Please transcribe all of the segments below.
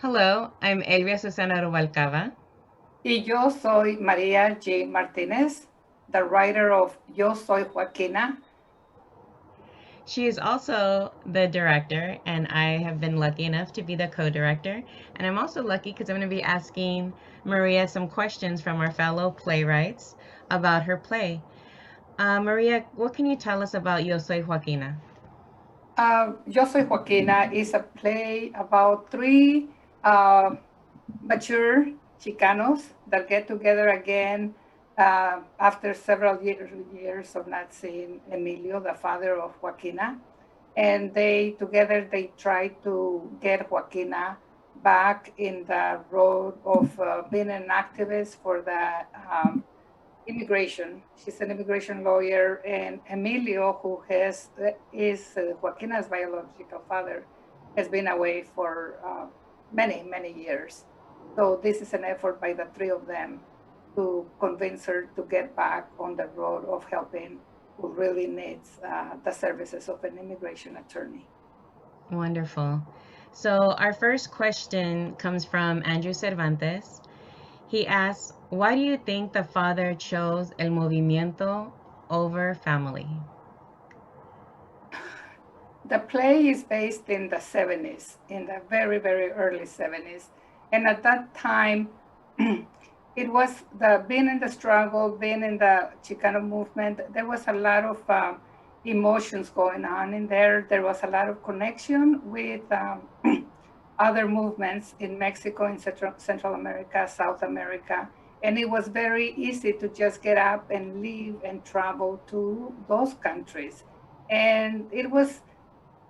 Hello, I'm Elvia Susana Rubalcaba. Y yo soy María J. Martinez, the writer of Yo Soy Joaquina. She is also the director, and I have been lucky enough to be the co director. And I'm also lucky because I'm going to be asking Maria some questions from our fellow playwrights about her play. Maria, what can you tell us about Yo Soy Joaquina? Yo Soy Joaquina is a play about three uh, mature Chicanos that get together again after several years of not seeing Emilio, the father of Joaquina. And they together they try to get Joaquina back in the road of being an activist for the immigration. She's an immigration lawyer, and Emilio, who is Joaquina's biological father, has been away for many years. So this is an effort by the three of them to convince her to get back on the road of helping who really needs the services of an immigration attorney. Wonderful. So, our first question comes from Andrew Cervantes. He asks, why do you think the father chose El Movimiento over family? The play is based in the 70s, in the very early 70s. And at that time, it was the being in the struggle, being in the Chicano movement, there was a lot of emotions going on in there. There was a lot of connection with other movements in Mexico, in Central America, South America. And it was very easy to just get up and leave and travel to those countries. And it was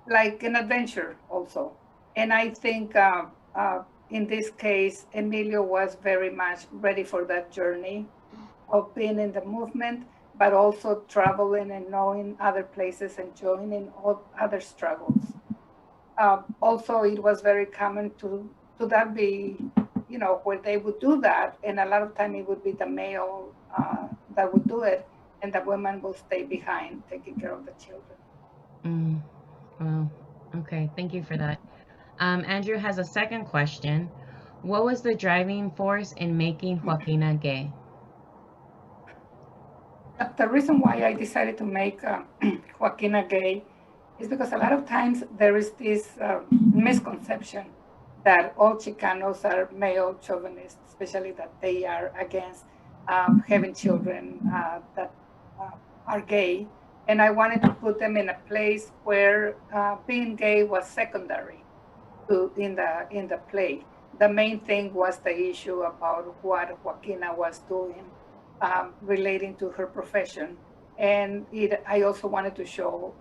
like an adventure also. And I think in this case, Emilio was very much ready for that journey of being in the movement, but also traveling and knowing other places and joining all other struggles. Also, it was very common to that be, where they would do that, and a lot of time it would be the male that would do it, and the women will stay behind taking care of the children. Mm, well, okay, thank you for that. Andrew has a second question. What was the driving force in making Joaquina gay? The reason why I decided to make Joaquina gay is because a lot of times there is this misconception that all Chicanos are male chauvinists, especially that they are against having children that uh, are gay. And I wanted to put them in a place where being gay was secondary in the play. The main thing was the issue about what Joaquina was doing relating to her profession. And I also wanted to show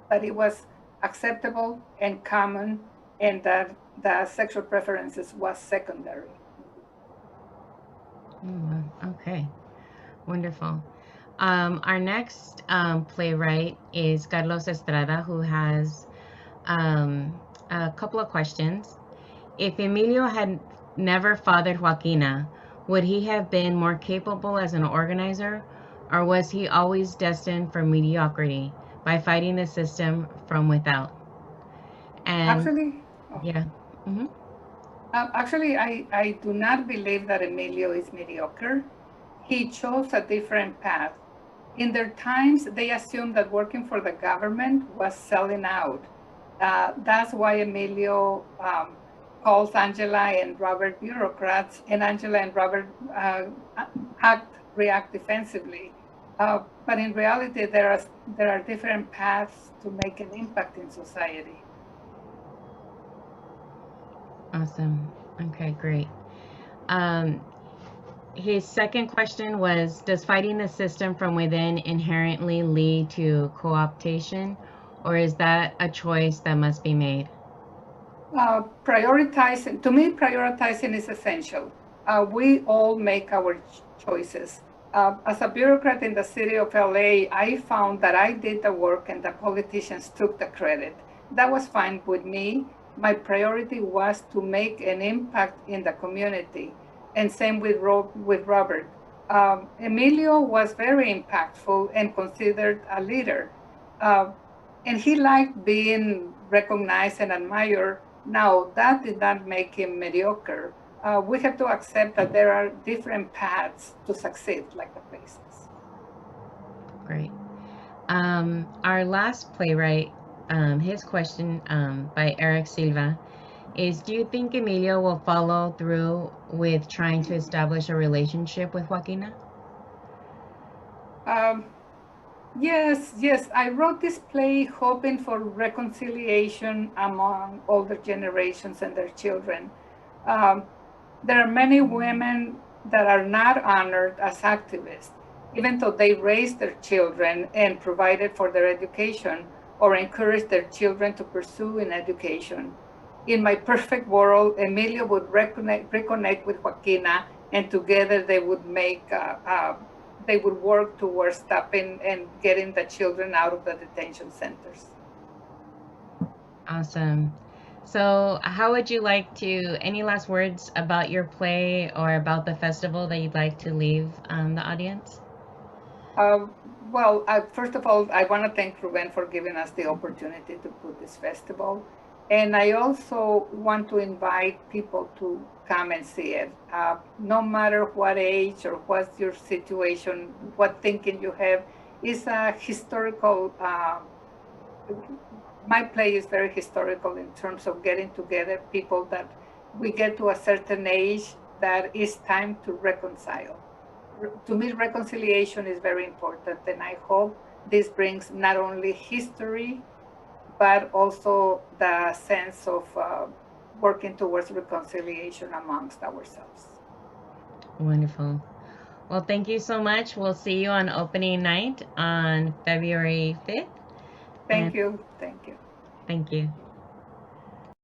that it was acceptable and common and that the sexual preferences was secondary. Okay, wonderful. Our next playwright is Carlos Estrada, who has a couple of questions. If Emilio had never fathered Joaquina, would he have been more capable as an organizer, or was he always destined for mediocrity by fighting the system from without? And Actually, oh, yeah, hmm actually, I do not believe that Emilio is mediocre. He chose a different path. In their times, they assumed that working for the government was selling out. That's why Emilio calls Angela and Robert bureaucrats, and Angela and Robert react defensively. But in reality, there are different paths to make an impact in society. awesome. Okay, great. Um, his second question was, does fighting the system from within inherently lead to co-optation, or is that a choice that must be made? Prioritizing, to me, prioritizing is essential. We all make our choices. As a bureaucrat in the city of LA, I found that I did the work and the politicians took the credit. That was fine with me. My priority was to make an impact in the community. And same with, with Robert. Emilio was very impactful and considered a leader. Uh, and he liked being recognized and admired Now, that did not make him mediocre. We have to accept that there are different paths to succeed, like the places. Great. Our last playwright, his question by Eric Silva is, do you think Emilio will follow through with trying to establish a relationship with Joaquina? Yes. I wrote this play hoping for reconciliation among older generations and their children. There are many women that are not honored as activists, even though they raised their children and provided for their education or encouraged their children to pursue an education. In my perfect world, Emilio would reconnect with Joaquina, and together they would work towards stopping and getting the children out of the detention centers. Awesome. So, how would you like to, any last words about your play or about the festival that you'd like to leave the audience? Uh, First of all, I want to thank Ruben for giving us the opportunity to put this festival. And I also want to invite people to come and see it. No matter what age or what's your situation, what thinking you have, it's a historical, my play is very historical in terms of getting together people that we get to a certain age that it's time to reconcile. To me, reconciliation is very important, and I hope this brings not only history, but also the sense of working towards reconciliation amongst ourselves. Wonderful. Well, thank you so much. We'll see you on opening night on February 5th. Thank you. Thank you. Thank you.